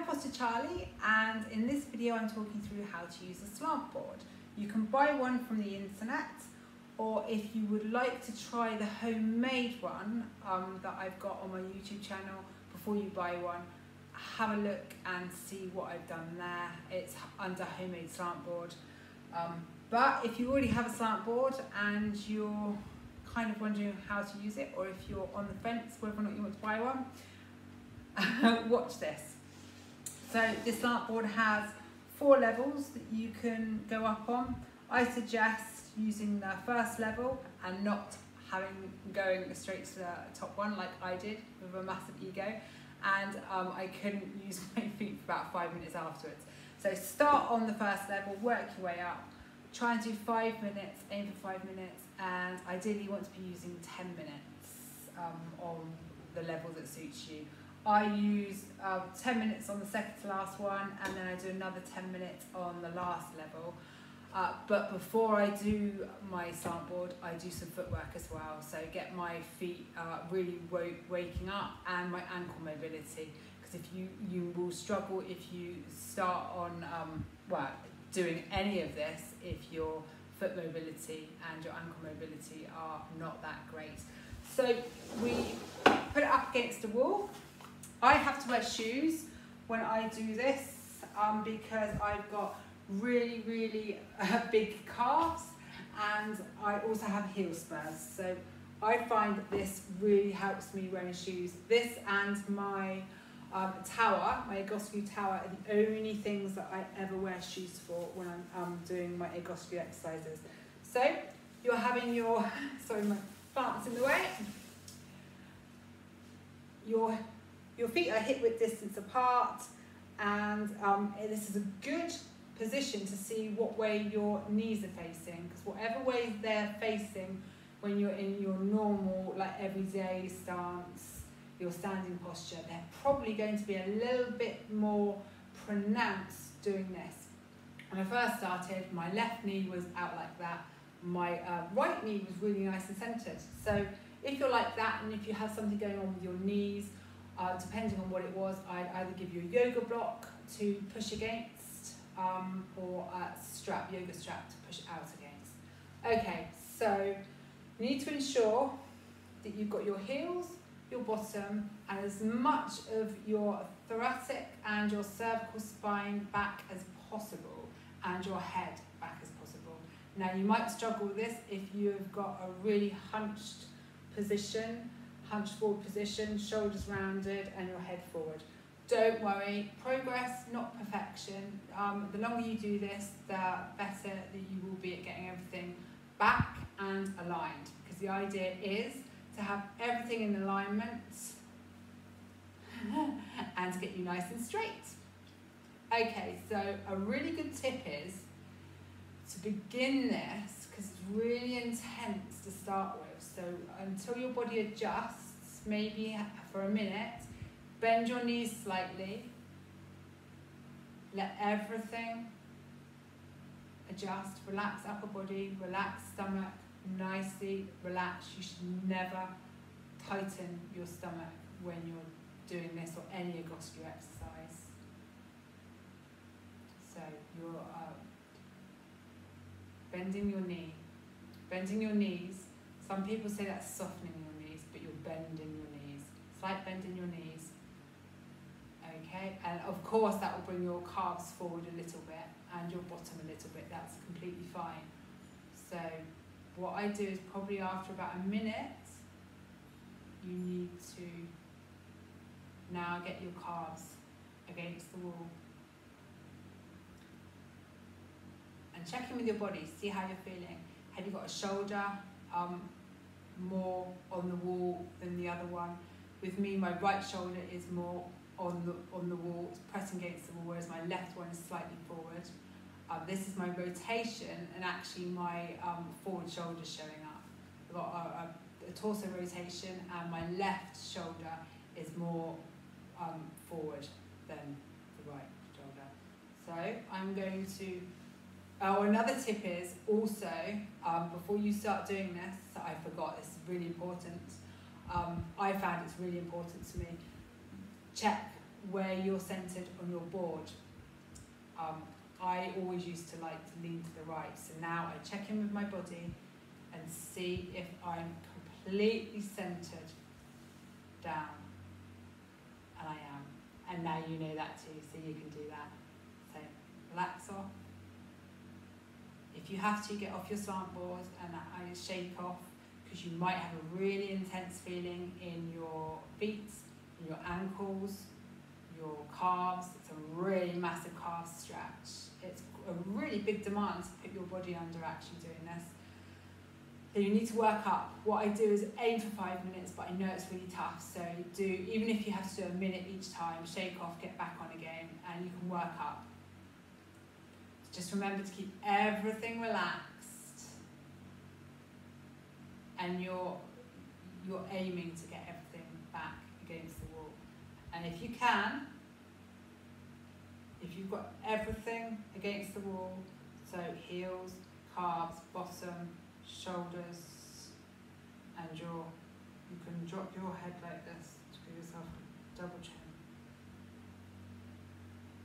Foster Charlie, and in this video I'm talking through how to use a slant board. You can buy one from the internet, or if you would like to try the homemade one that I've got on my YouTube channel, before you buy one, have a look and see what I've done there. It's under homemade slant board. But if you already have a slant board and you're kind of wondering how to use it, or if you're on the fence whether or not you want to buy one, watch this. So this slant board has 4 levels that you can go up on. I suggest using the first level and not going straight to the top one like I did with a massive ego, and I couldn't use my feet for about 5 minutes afterwards. So start on the first level, work your way up, try and do 5 minutes, aim for 5 minutes, and ideally you want to be using 10 minutes on the level that suits you. I use 10 minutes on the second to last one, and then I do another 10 minutes on the last level. But before I do my slant board, I do some footwork as well. So get my feet really waking up, and my ankle mobility. Because if you will struggle if you start on doing any of this if your foot mobility and your ankle mobility are not that great. So we put it up against the wall. I have to wear shoes when I do this because I've got really big calves, and I also have heel spurs. So I find that this really helps me wearing shoes. This and my tower, my egoscue tower, are the only things that I ever wear shoes for when I'm doing my egoscue exercises. So you're having your, sorry my plant's in the way, your feet are hip width distance apart, and this is a good position to see what way your knees are facing, because whatever way they're facing when you're in your normal, like everyday stance, your standing posture, they're probably going to be a little bit more pronounced doing this. When I first started, my left knee was out like that, my right knee was really nice and centered. So if you're like that, and if you have something going on with your knees, depending on what it was, I'd either give you a yoga block to push against, or a yoga strap to push out against. Okay, so you need to ensure that you've got your heels, your bottom, and as much of your thoracic and your cervical spine back as possible, and your head back as possible. Now you might struggle with this if you've got a really hunched position, hunched forward position, shoulders rounded and your head forward. Don't worry, progress, not perfection. The longer you do this, the better that you will be at getting everything back and aligned. Because the idea is to have everything in alignment and to get you nice and straight. Okay, so a really good tip is to begin this, because it's really intense to start with. So until your body adjusts, maybe for a minute, bend your knees slightly, let everything adjust, relax upper body, relax stomach, nicely relax. You should never tighten your stomach when you're doing this or any egoscue exercise. So you're bending your knee, bending your knees. Some people say that's softening your knees, but you're bending your knees. Slight bend in your knees. Okay, and of course that will bring your calves forward a little bit and your bottom a little bit. That's completely fine. So what I do is probably after about a minute, you need to now get your calves against the wall. And check in with your body, see how you're feeling. Have you got a shoulder more on the wall than the other one? With me, my right shoulder is more on the wall, it's pressing against the wall, whereas my left one is slightly forward. This is my rotation, and actually my forward shoulder showing up. I've got a torso rotation, and my left shoulder is more forward than the right shoulder. So I'm going to, another tip is also, before you start doing this, I forgot, this is really important, I found it's really important to me, check where you're centered on your board. I always used to like to lean to the right, so now I check in with my body and see if I'm completely centered down, and I am. And now you know that too, so you can do that. So relax off. If you have to, get off your slant board and I shake off, because you might have a really intense feeling in your feet, in your ankles, your calves. It's a really massive calf stretch. It's a really big demand to put your body under actually doing this. So you need to work up. What I do is aim for 5 minutes, but I know it's really tough. So do, even if you have to do a minute each time, shake off, get back on again, and you can work up. Just remember to keep everything relaxed, and you're aiming to get everything back against the wall. And if you can, if you've got everything against the wall, so heels, calves, bottom, shoulders, and you can drop your head like this to give yourself a double chin.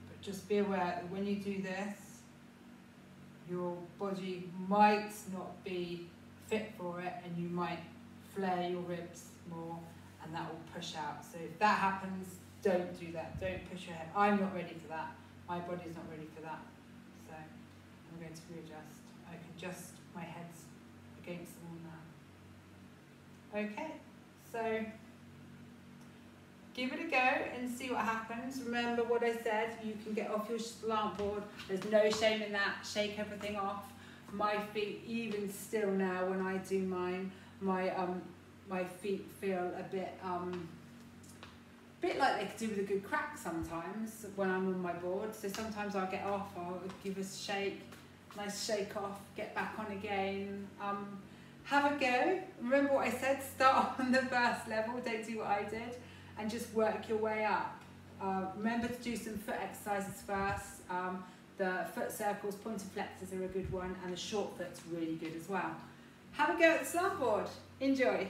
But just be aware that when you do this, your body might not be fit for it, and you might flare your ribs more, and that will push out. So if that happens, don't do that. Don't push your head. I'm not ready for that. My body's not ready for that. So I'm going to readjust. I can adjust my head's against the wall now. Okay, so give it a go and see what happens. Remember what I said, you can get off your slant board. There's no shame in that. Shake everything off. My feet, even still now when I do mine, my feet feel a bit like they could do with a good crack sometimes when I'm on my board. So sometimes I'll get off, I'll give a shake, nice shake off, get back on again. Have a go. Remember what I said, start on the first level, don't do what I did, and just work your way up. Remember to do some foot exercises first. The foot circles, pointer flexors are a good one, and the short foot's really good as well. Have a go at the slant board. Enjoy.